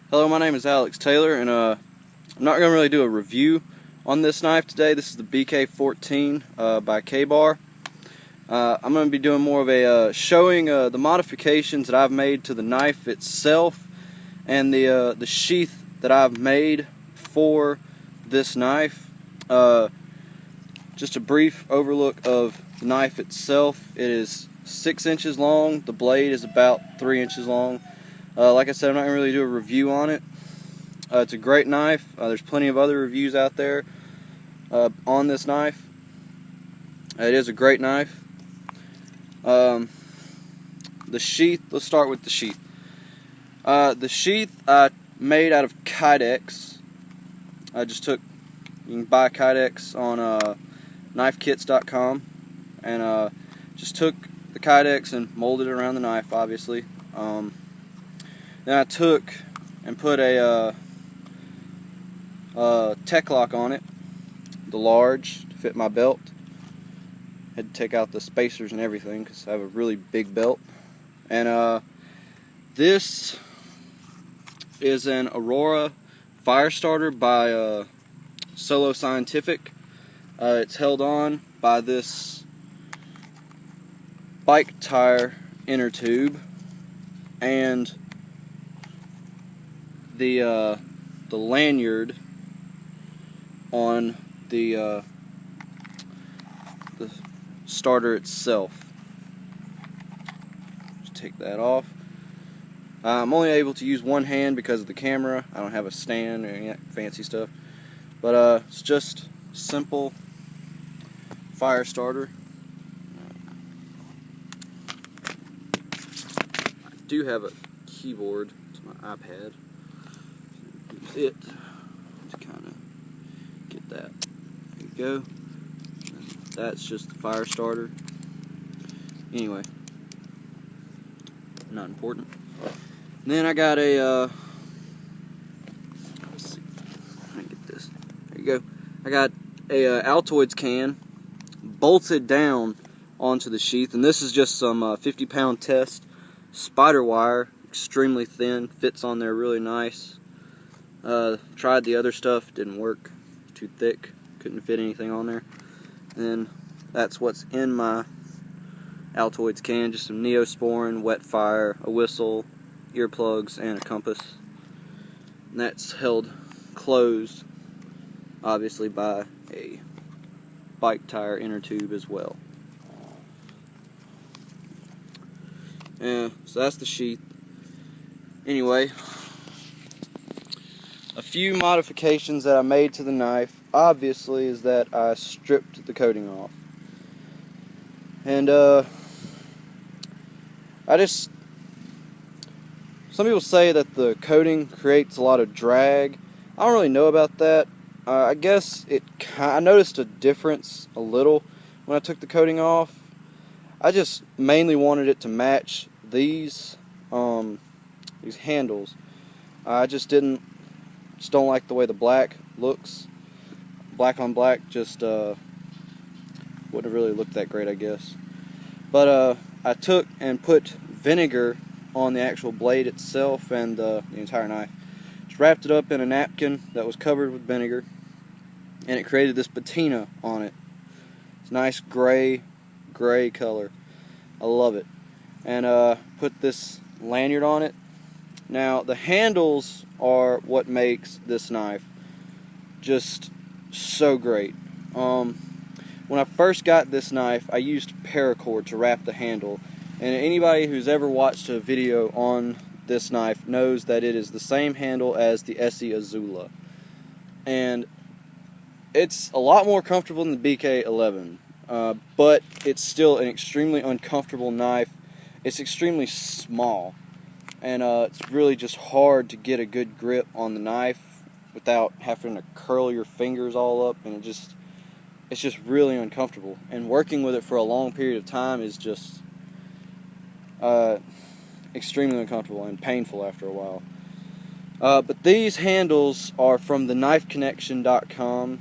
Hello, my name is Alex Taylor, and I'm not going to really do a review on this knife today. This is the BK14 by K-Bar. I'm going to be doing more of a showing the modifications that I've made to the knife itself and the sheath that I've made for this knife. Just a brief overlook of the knife itself. It is 6 inches long. The blade is about 3 inches long. Like I said, I'm not going to really do a review on it. It's a great knife. There's plenty of other reviews out there on this knife. It is a great knife. The sheath, let's start with the sheath. The sheath I made out of Kydex. You can buy Kydex on knifekits.com, and just took the Kydex and molded it around the knife, obviously. Then I took and put a tech lock on it, the large, to fit my belt. Had to take out the spacers and everything because I have a really big belt. And this is an Aurora fire starter by Solo Scientific. It's held on by this bike tire inner tube and the lanyard on the starter itself. Just take that off. I'm only able to use one hand because of the camera. I don't have a stand or any fancy stuff, but it's just simple fire starter. I do have a keyboard to my iPad. Use it to kind of get that. There you go. And that's just the fire starter. Anyway, not important. And then I got a let's see, let me get this. There you go. I got a Altoids can bolted down onto the sheath, and this is just some 50-pound test spider wire, extremely thin, fits on there really nice. Tried the other stuff, didn't work, too thick, couldn't fit anything on there. And that's what's in my Altoids can, just some Neosporin, wet fire, a whistle, earplugs, and a compass. And that's held closed, obviously, by a bike tire inner tube as well. Yeah, so that's the sheath. Anyway, a few modifications that I made to the knife, obviously, is that I stripped the coating off. And some people say that the coating creates a lot of drag. I don't really know about that. I guess I noticed a difference a little when I took the coating off. I just mainly wanted it to match these handles. I just don't like the way the black looks. Black on black just wouldn't have really looked that great, I guess. But I took and put vinegar on the actual blade itself and the entire knife. Just wrapped it up in a napkin that was covered with vinegar, and it created this patina on it. It's nice gray color. I love it. And put this lanyard on it. Now the handles are what makes this knife just so great. When I first got this knife, I used paracord to wrap the handle, and anybody who's ever watched a video on this knife knows that it is the same handle as the Essie Azula, and it's a lot more comfortable than the BK11, but it's still an extremely uncomfortable knife. It's extremely small, and it's really just hard to get a good grip on the knife without having to curl your fingers all up, and it's just really uncomfortable. And working with it for a long period of time is just extremely uncomfortable and painful after a while. But these handles are from the knifeconnection.com.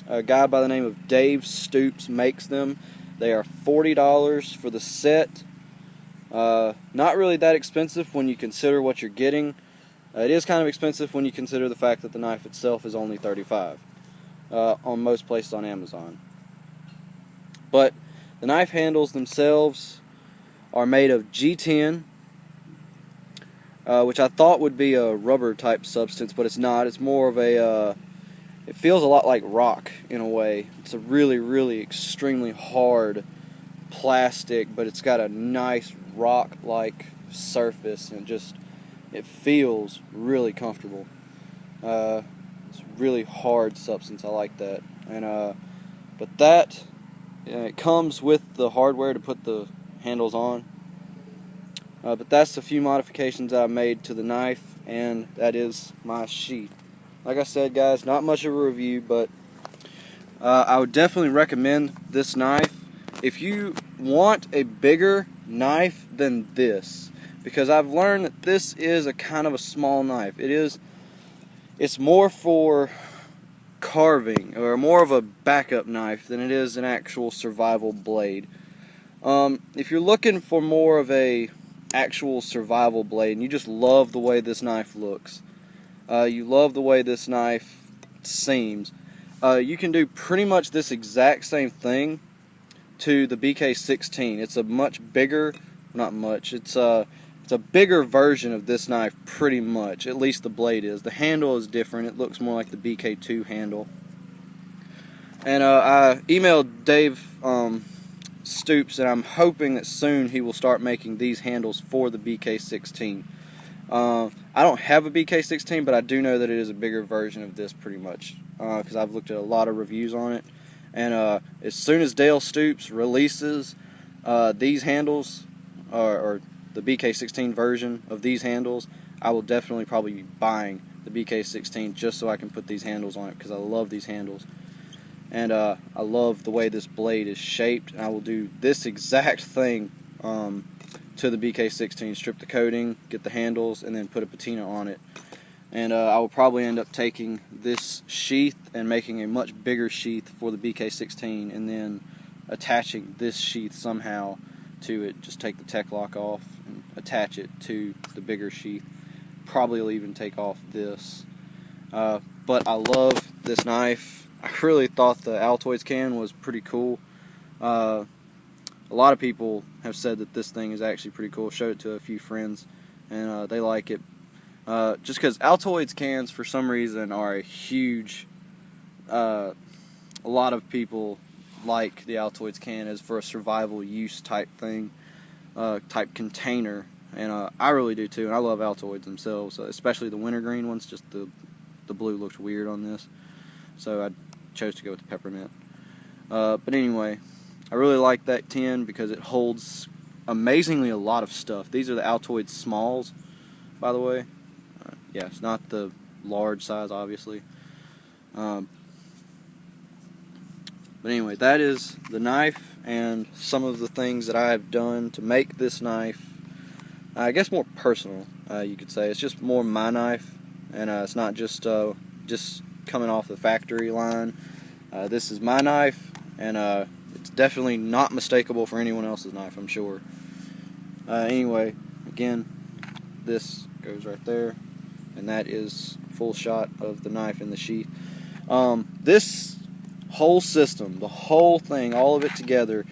A guy by the name of Dave Stoops makes them. They are $40 for the set. Not really that expensive when you consider what you're getting. It is kind of expensive when you consider the fact that the knife itself is only $35 on most places on Amazon. But the knife handles themselves are made of G10, which I thought would be a rubber type substance, but it's not. It's more of a, it feels a lot like rock in a way. It's a really, really extremely hard plastic, but it's got a nice rock-like surface, and it feels really comfortable. It's a really hard substance. I like that. And but that it comes with the hardware to put the handles on. But that's a few modifications I made to the knife, and that is my sheath. Like I said, guys, not much of a review, but I would definitely recommend this knife if you want a bigger knife than this, because I've learned that this is a kind of a small knife. It's more for carving, or more of a backup knife than it is an actual survival blade. If you're looking for more of a actual survival blade and you just love the way this knife looks, you love the way this knife seems, you can do pretty much this exact same thing to the BK16. It's a much bigger, not much, it's a bigger version of this knife pretty much, at least the blade is. The handle is different. It looks more like the BK2 handle. And I emailed Dave Stoops, and I'm hoping that soon he will start making these handles for the BK16. I don't have a BK16, but I do know that it is a bigger version of this pretty much, because I've looked at a lot of reviews on it. And as soon as Dale Stoops releases these handles, or the BK16 version of these handles, I will definitely probably be buying the BK16 just so I can put these handles on it, because I love these handles. And I love the way this blade is shaped, and I will do this exact thing to the BK16, strip the coating, get the handles, and then put a patina on it. And I will probably end up taking this sheath and making a much bigger sheath for the BK16, and then attaching this sheath somehow to it. Just take the tech lock off and attach it to the bigger sheath. Probably will even take off this. But I love this knife. I really thought the Altoids can was pretty cool. A lot of people have said that this thing is actually pretty cool. Showed it to a few friends, and they like it. Just because Altoids cans, for some reason, are a huge... a lot of people like the Altoids can as for a survival use type thing, type container, and I really do too, and I love Altoids themselves, especially the wintergreen ones. Just the blue looks weird on this, so I chose to go with the peppermint. But anyway, I really like that tin because it holds amazingly a lot of stuff. These are the Altoids smalls, by the way. Yeah, it's not the large size, obviously. But anyway, that is the knife and some of the things that I have done to make this knife, I guess more personal, you could say. It's just more my knife, and it's not just coming off the factory line. This is my knife, and it's definitely not mistakable for anyone else's knife, I'm sure. Anyway, again, this goes right there, and that is full shot of the knife in the sheath. This whole system, the whole thing, all of it together,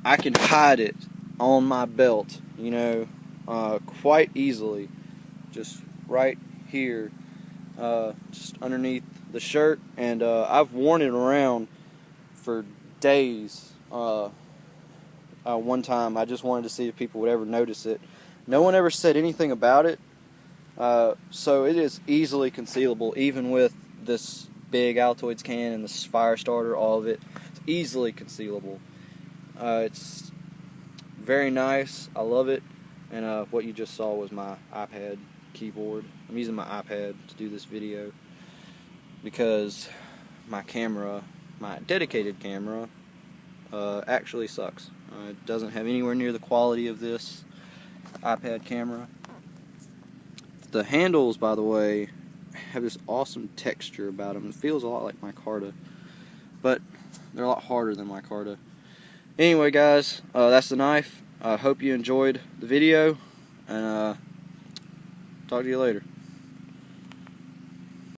I can hide it on my belt, you know, quite easily, just right here, just underneath the shirt, and I've worn it around for days. One time I just wanted to see if people would ever notice it. No one ever said anything about it, so it is easily concealable, even with this big Altoids can and this fire starter, all of it. It's easily concealable. It's very nice. I love it. And what you just saw was my iPad keyboard. I'm using my iPad to do this video because my camera, my dedicated camera, actually sucks. It doesn't have anywhere near the quality of this iPad camera. The handles, by the way, have this awesome texture about them. It feels a lot like micarta, but they're a lot harder than micarta. Anyway, guys, that's the knife. I hope you enjoyed the video, and talk to you later.